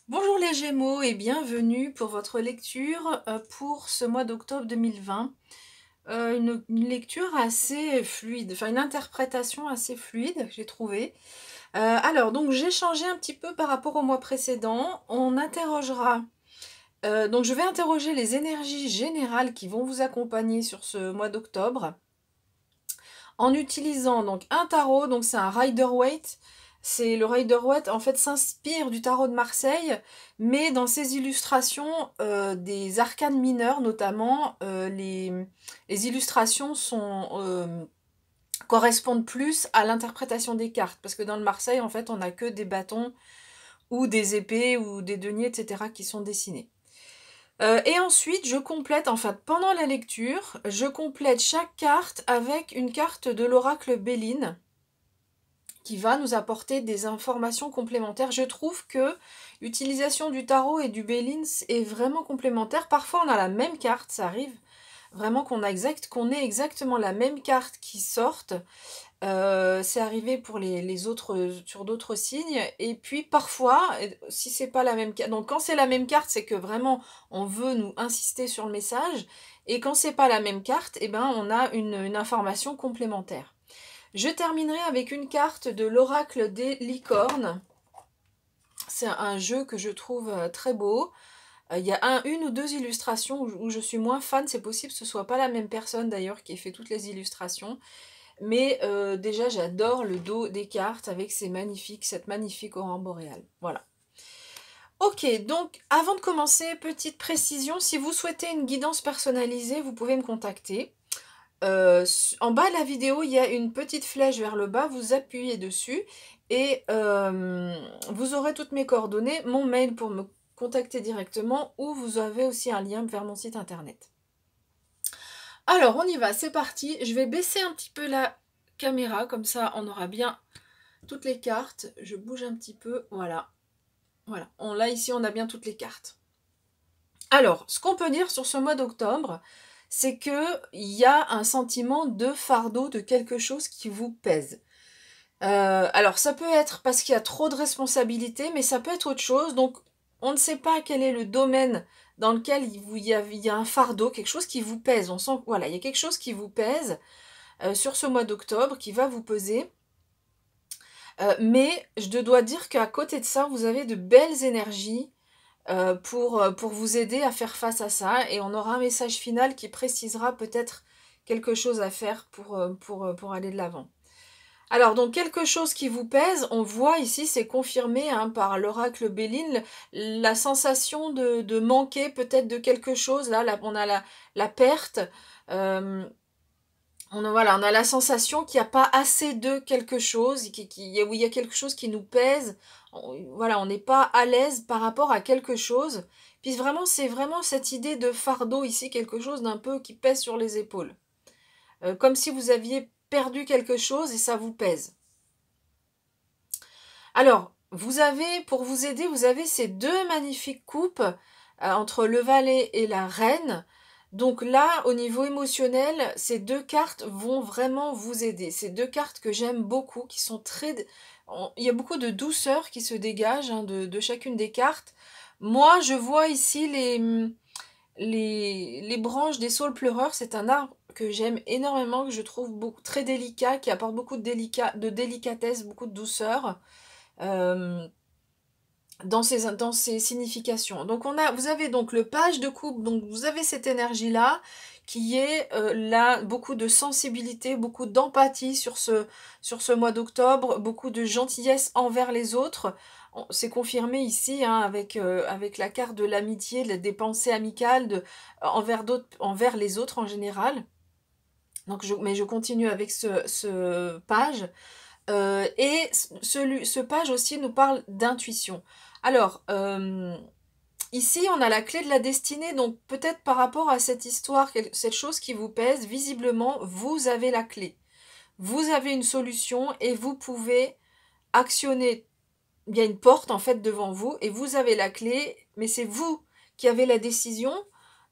Bonjour les Gémeaux et bienvenue pour votre lecture pour ce mois d'octobre 2020. Une lecture assez fluide, enfin une interprétation assez fluide, j'ai trouvé. Alors, donc j'ai changé un petit peu par rapport au mois précédent. On interrogera, donc je vais interroger les énergies générales qui vont vous accompagner sur ce mois d'octobre en utilisant donc un tarot, donc c'est un Rider-Waite. C'est le Rider-Waite en fait s'inspire du tarot de Marseille, mais dans ses illustrations des arcanes mineurs notamment, les illustrations correspondent plus à l'interprétation des cartes, parce que dans le Marseille en fait on n'a que des bâtons ou des épées ou des deniers, etc. qui sont dessinés. Et ensuite, je complète, en fait, pendant la lecture, je complète chaque carte avec une carte de l'oracle Béline qui va nous apporter des informations complémentaires. Je trouve que l'utilisation du tarot et du Béline est vraiment complémentaire. Parfois, on a la même carte, ça arrive vraiment qu'on ait exactement la même carte qui sorte. C'est arrivé pour les autres sur d'autres signes. Et puis parfois, si c'est pas la même carte, donc quand c'est la même carte, c'est que vraiment on veut nous insister sur le message. Et quand c'est pas la même carte, eh ben on a une information complémentaire. Je terminerai avec une carte de l'oracle des licornes. C'est un jeu que je trouve très beau. Il y a une ou deux illustrations où je suis moins fan. C'est possible que ce soit pas la même personne d'ailleurs qui ait fait toutes les illustrations. Mais déjà, j'adore le dos des cartes avec cette magnifique aurore boréale. Voilà. Ok, donc avant de commencer, petite précision, si vous souhaitez une guidance personnalisée, vous pouvez me contacter. En bas de la vidéo, il y a une petite flèche vers le bas, vous appuyez dessus et vous aurez toutes mes coordonnées, mon mail pour me contacter directement, ou vous avez aussi un lien vers mon site internet. Alors, on y va, c'est parti. Je vais baisser un petit peu la caméra, comme ça on aura bien toutes les cartes. Je bouge un petit peu, voilà. Voilà, là ici on a bien toutes les cartes. Alors, ce qu'on peut dire sur ce mois d'octobre, c'est qu'il y a un sentiment de fardeau, de quelque chose qui vous pèse. Alors, ça peut être parce qu'il y a trop de responsabilités, mais ça peut être autre chose. Donc, on ne sait pas quel est le domaine dans lequel il y a un fardeau, quelque chose qui vous pèse. On sent, voilà, il y a quelque chose qui vous pèse sur ce mois d'octobre, qui va vous peser. Mais je dois dire qu'à côté de ça, vous avez de belles énergies pour vous aider à faire face à ça. Et on aura un message final qui précisera peut-être quelque chose à faire pour aller de l'avant. Alors, donc, quelque chose qui vous pèse, on voit ici, c'est confirmé hein, par l'oracle Béline, la sensation de manquer peut-être de quelque chose. Là, on a la perte. Euh, voilà, on a la sensation qu'il n'y a pas assez de quelque chose, où il y a quelque chose qui nous pèse. Voilà, on n'est pas à l'aise par rapport à quelque chose. Puis vraiment, c'est vraiment cette idée de fardeau ici, quelque chose d'un peu qui pèse sur les épaules. Comme si vous aviez perdu quelque chose et ça vous pèse. Alors, pour vous aider, vous avez ces deux magnifiques coupes entre le valet et la reine. Donc là, au niveau émotionnel, ces deux cartes vont vraiment vous aider. Ces deux cartes que j'aime beaucoup, qui sont très... Il y a beaucoup de douceur qui se dégage hein, de chacune des cartes. Moi, je vois ici les branches des saules pleureurs. C'est un arbre que j'aime énormément, que je trouve très délicat, qui apporte beaucoup de délicatesse, beaucoup de douceur. Euh, dans ses significations. Donc vous avez donc le page de coupe, donc vous avez cette énergie-là qui est là, beaucoup de sensibilité, beaucoup d'empathie sur ce mois d'octobre, beaucoup de gentillesse envers les autres. C'est confirmé ici hein, avec la carte de l'amitié, des pensées amicales envers les autres en général. Donc mais je continue avec ce page. Et ce page aussi nous parle d'intuition. Alors, ici, on a la clé de la destinée, donc peut-être par rapport à cette histoire, cette chose qui vous pèse, visiblement, vous avez la clé. Vous avez une solution et vous pouvez actionner. Il y a une porte en fait devant vous et vous avez la clé, mais c'est vous qui avez la décision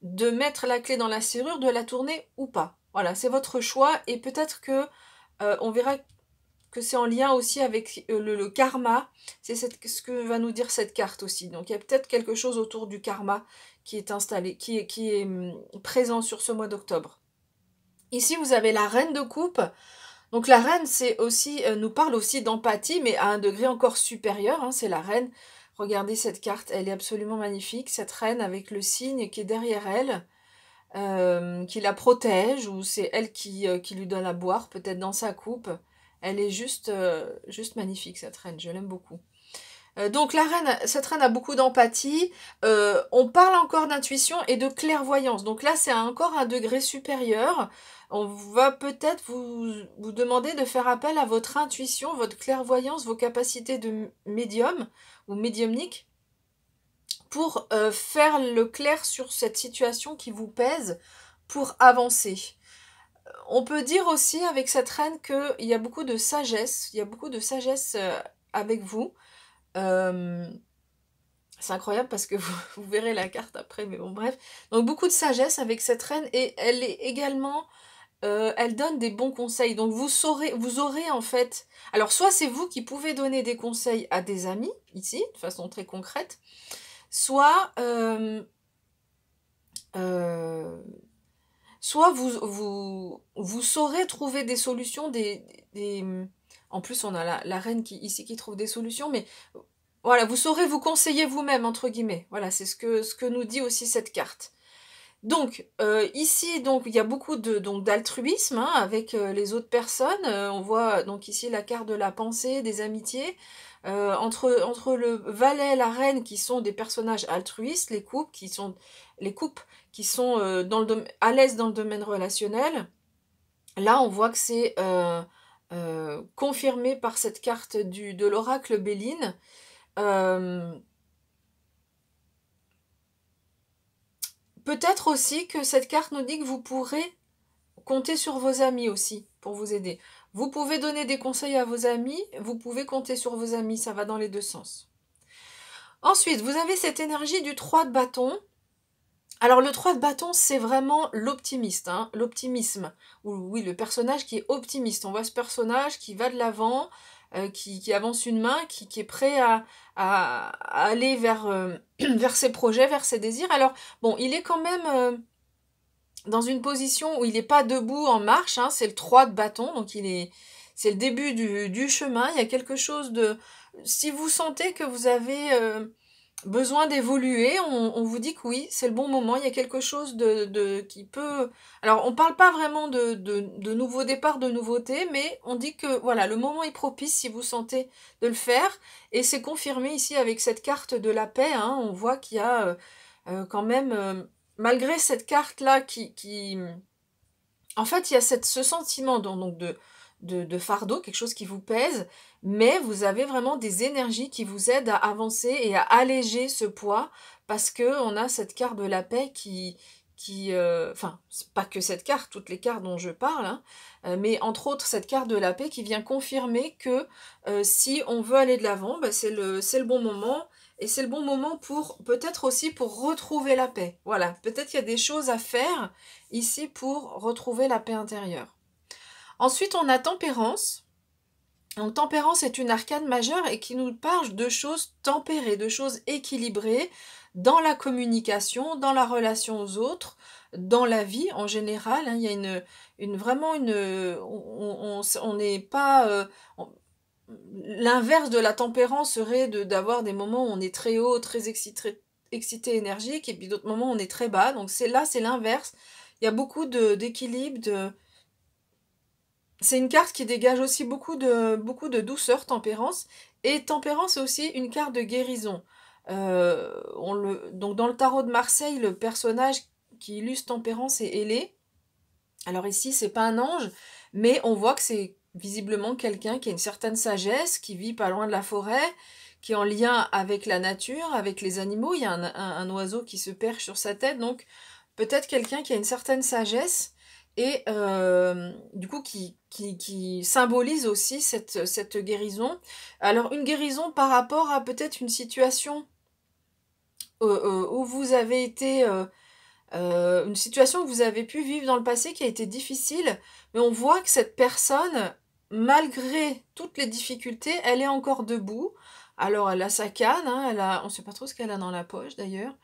de mettre la clé dans la serrure, de la tourner ou pas. Voilà, c'est votre choix et peut-être que on verra que c'est en lien aussi avec le karma. C'est ce que va nous dire cette carte aussi. Donc il y a peut-être quelque chose autour du karma qui est installé, qui est présent sur ce mois d'octobre. Ici, vous avez la reine de coupe. Donc la reine, c'est aussi, nous parle aussi d'empathie, mais à un degré encore supérieur. Hein, c'est la reine. Regardez cette carte, elle est absolument magnifique. Cette reine avec le cygne qui est derrière elle, qui la protège, ou c'est elle qui lui donne à boire, peut-être dans sa coupe. Elle est juste magnifique, cette reine. Je l'aime beaucoup. Donc la reine, cette reine a beaucoup d'empathie. On parle encore d'intuition et de clairvoyance. Donc là, c'est encore un degré supérieur. On va peut-être vous demander de faire appel à votre intuition, votre clairvoyance, vos capacités de médium ou médiumnique pour faire le clair sur cette situation qui vous pèse pour avancer. On peut dire aussi avec cette reine qu'il y a beaucoup de sagesse. Il y a beaucoup de sagesse avec vous. C'est incroyable parce que vous verrez la carte après, mais bon bref. Donc beaucoup de sagesse avec cette reine et elle est également, elle donne des bons conseils. Donc vous aurez en fait, alors soit c'est vous qui pouvez donner des conseils à des amis ici, de façon très concrète, soit soit vous saurez trouver des solutions, en plus on a la reine ici qui trouve des solutions, mais voilà, vous saurez vous conseiller vous-même, entre guillemets. Voilà, c'est ce que nous dit aussi cette carte. Donc, ici, donc, il y a beaucoup d'altruisme hein, avec les autres personnes. On voit donc ici la carte de la pensée, des amitiés. Entre le valet et la reine qui sont des personnages altruistes, les couples qui sont à l'aise dans le domaine relationnel. Là, on voit que c'est confirmé par cette carte de l'oracle Béline. Peut-être aussi que cette carte nous dit que vous pourrez compter sur vos amis aussi pour vous aider. Vous pouvez donner des conseils à vos amis, vous pouvez compter sur vos amis, ça va dans les deux sens. Ensuite, vous avez cette énergie du 3 de bâton. Alors le 3 de bâton, c'est vraiment l'optimiste, hein, l'optimisme. Oui, le personnage qui est optimiste. On voit ce personnage qui va de l'avant, qui avance une main, qui est prêt à aller vers ses projets, vers ses désirs. Alors, bon, il est quand même dans une position où il n'est pas debout en marche, hein, c'est le 3 de bâton, donc c'est le début du chemin. Il y a quelque chose de... Si vous sentez que vous avez besoin d'évoluer, on vous dit que oui, c'est le bon moment, il y a quelque chose qui peut... Alors, on ne parle pas vraiment de nouveau départ, de nouveauté, mais on dit que voilà, le moment est propice si vous sentez de le faire, et c'est confirmé ici avec cette carte de la paix, hein, on voit qu'il y a quand même, malgré cette carte-là en fait, il y a ce sentiment donc de fardeau, quelque chose qui vous pèse, mais vous avez vraiment des énergies qui vous aident à avancer et à alléger ce poids, parce que on a cette carte de la paix enfin, c'est pas que cette carte, toutes les cartes dont je parle, hein, mais entre autres cette carte de la paix qui vient confirmer que si on veut aller de l'avant, bah, c'est le bon moment, et c'est le bon moment peut-être aussi pour retrouver la paix. Voilà, peut-être qu'il y a des choses à faire ici pour retrouver la paix intérieure. Ensuite, on a Tempérance. Donc, Tempérance est une arcane majeure et qui nous parle de choses tempérées, de choses équilibrées dans la communication, dans la relation aux autres, dans la vie en général. Hein. Il y a vraiment une... On n'est pas... L'inverse de la tempérance serait d'avoir des moments où on est très haut, très excité, énergique, et puis d'autres moments où on est très bas. Donc c'est l'inverse. Il y a beaucoup d'équilibre, c'est une carte qui dégage aussi beaucoup de douceur, tempérance. Et tempérance est aussi une carte de guérison. Donc dans le tarot de Marseille, le personnage qui illustre tempérance est Hélé. Alors ici, c'est pas un ange, mais on voit que c'est visiblement quelqu'un qui a une certaine sagesse, qui vit pas loin de la forêt, qui est en lien avec la nature, avec les animaux. Il y a un oiseau qui se perche sur sa tête, donc peut-être quelqu'un qui a une certaine sagesse et du coup qui symbolise aussi cette guérison. Alors une guérison par rapport à peut-être une situation où vous avez été... une situation que vous avez pu vivre dans le passé qui a été difficile, mais on voit que cette personne malgré toutes les difficultés, elle est encore debout. Alors elle a sa canne, hein, on ne sait pas trop ce qu'elle a dans la poche d'ailleurs.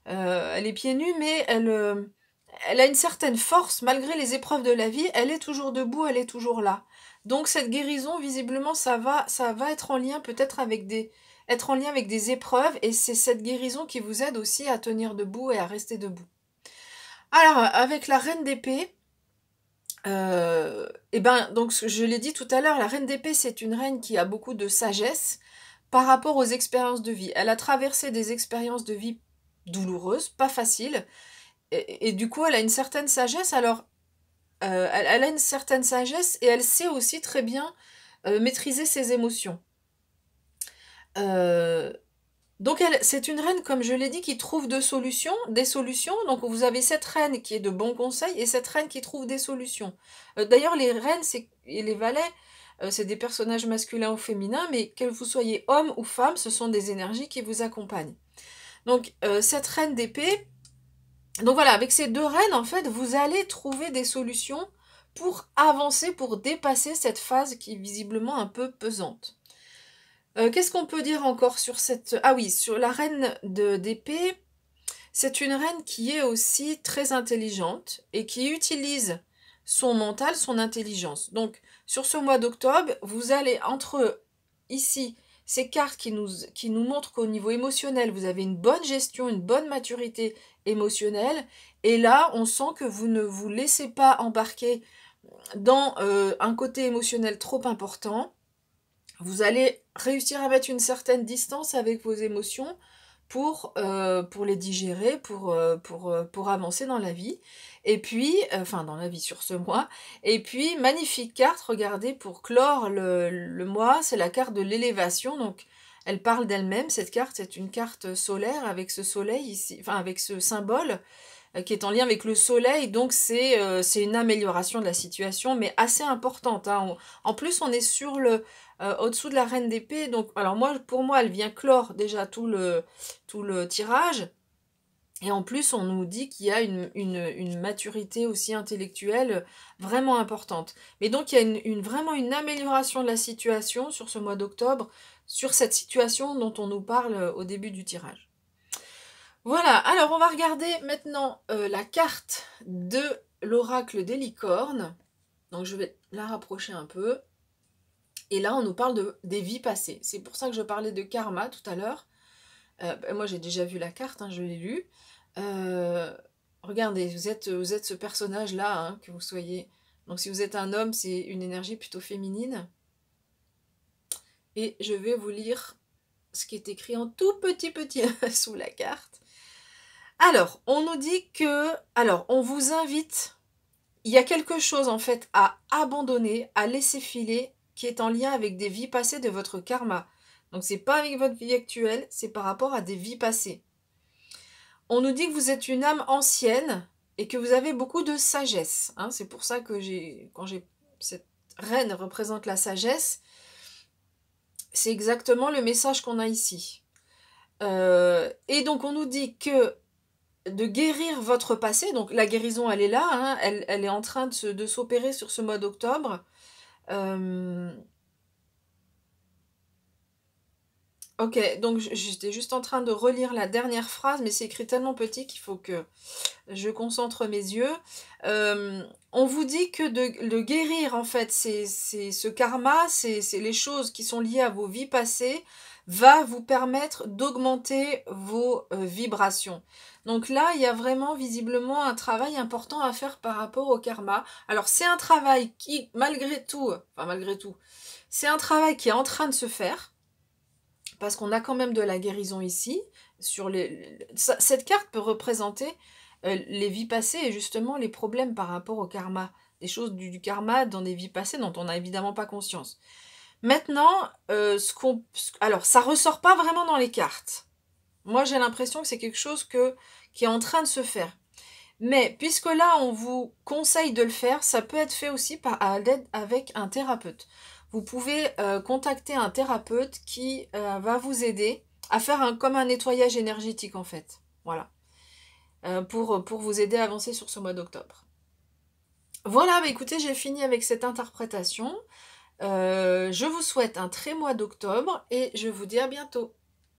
Elle est pieds nus, mais elle a une certaine force, malgré les épreuves de la vie, elle est toujours debout, elle est toujours là. Donc cette guérison, visiblement, ça va être en lien peut-être être en lien avec des épreuves, et c'est cette guérison qui vous aide aussi à tenir debout et à rester debout. Alors, avec la reine d'épée, et ben, donc je l'ai dit tout à l'heure, la reine d'épée, c'est une reine qui a beaucoup de sagesse par rapport aux expériences de vie. Elle a traversé des expériences de vie douloureuses, pas faciles, et du coup, elle a une certaine sagesse. Alors, elle a une certaine sagesse et elle sait aussi très bien maîtriser ses émotions. Euh, donc, c'est une reine, comme je l'ai dit, qui trouve des solutions. Donc, vous avez cette reine qui est de bons conseils et cette reine qui trouve des solutions. D'ailleurs, les reines et les valets, c'est des personnages masculins ou féminins, mais que vous soyez homme ou femme, ce sont des énergies qui vous accompagnent. Donc, cette reine d'épée, donc voilà, avec ces deux reines, en fait, vous allez trouver des solutions pour avancer, pour dépasser cette phase qui est visiblement un peu pesante. Qu'est-ce qu'on peut dire encore sur cette... Ah oui, sur la reine d'épée, c'est une reine qui est aussi très intelligente et qui utilise son mental, son intelligence. Donc, sur ce mois d'octobre, vous allez entre ici ces cartes qui nous montrent qu'au niveau émotionnel, vous avez une bonne gestion, une bonne maturité émotionnelle. Et là, on sent que vous ne vous laissez pas embarquer dans un côté émotionnel trop important. Vous allez réussir à mettre une certaine distance avec vos émotions pour les digérer, pour avancer dans la vie. Et puis, enfin dans la vie sur ce mois. Et puis, magnifique carte, regardez, pour clore le mois, c'est la carte de l'élévation. Donc, elle parle d'elle-même. Cette carte, c'est une carte solaire avec ce soleil ici, enfin avec ce symbole qui est en lien avec le soleil. Donc, c'est une amélioration de la situation, mais assez importante, hein. En plus, on est sur au-dessous de la reine d'épée. Donc, alors moi, pour moi, elle vient clore déjà tout le tirage. Et en plus, on nous dit qu'il y a une maturité aussi intellectuelle vraiment importante. Mais donc, il y a vraiment une amélioration de la situation sur ce mois d'octobre, sur cette situation dont on nous parle au début du tirage. Voilà, alors on va regarder maintenant la carte de l'oracle des licornes. Donc, je vais la rapprocher un peu. Et là, on nous parle des vies passées. C'est pour ça que je parlais de karma tout à l'heure. Moi, j'ai déjà vu la carte, hein, je l'ai lue. Regardez, vous êtes ce personnage-là, hein, que vous soyez. Donc, si vous êtes un homme, c'est une énergie plutôt féminine. Et je vais vous lire ce qui est écrit en tout petit sous la carte. Alors, on nous dit que... Alors, on vous invite... Il y a quelque chose, en fait, à abandonner, à laisser filer, qui est en lien avec des vies passées de votre karma. Donc, c'est pas avec votre vie actuelle, c'est par rapport à des vies passées. On nous dit que vous êtes une âme ancienne et que vous avez beaucoup de sagesse, hein. C'est pour ça que cette reine représente la sagesse. C'est exactement le message qu'on a ici. Et donc, on nous dit que de guérir votre passé, donc la guérison, elle est là, hein, elle est en train de s'opérer sur ce mois d'octobre. Ok, donc j'étais juste en train de relire la dernière phrase, mais c'est écrit tellement petit qu'il faut que je concentre mes yeux. On vous dit que de guérir, en fait, ce karma, c'est les choses qui sont liées à vos vies passées, va vous permettre d'augmenter vos vibrations. Donc là, il y a vraiment visiblement un travail important à faire par rapport au karma. Alors c'est un travail qui, malgré tout, c'est un travail qui est en train de se faire, parce qu'on a quand même de la guérison ici. Cette carte peut représenter les vies passées et justement les problèmes par rapport au karma. Des choses du karma dans des vies passées dont on n'a évidemment pas conscience. Maintenant, alors ça ressort pas vraiment dans les cartes. Moi j'ai l'impression que c'est quelque chose qui est en train de se faire. Mais puisque là on vous conseille de le faire, ça peut être fait aussi à l'aide avec un thérapeute. Vous pouvez contacter un thérapeute qui va vous aider à faire comme un nettoyage énergétique en fait. Voilà. Pour vous aider à avancer sur ce mois d'octobre. Voilà, bah écoutez, j'ai fini avec cette interprétation. Je vous souhaite un très mois d'octobre et je vous dis à bientôt.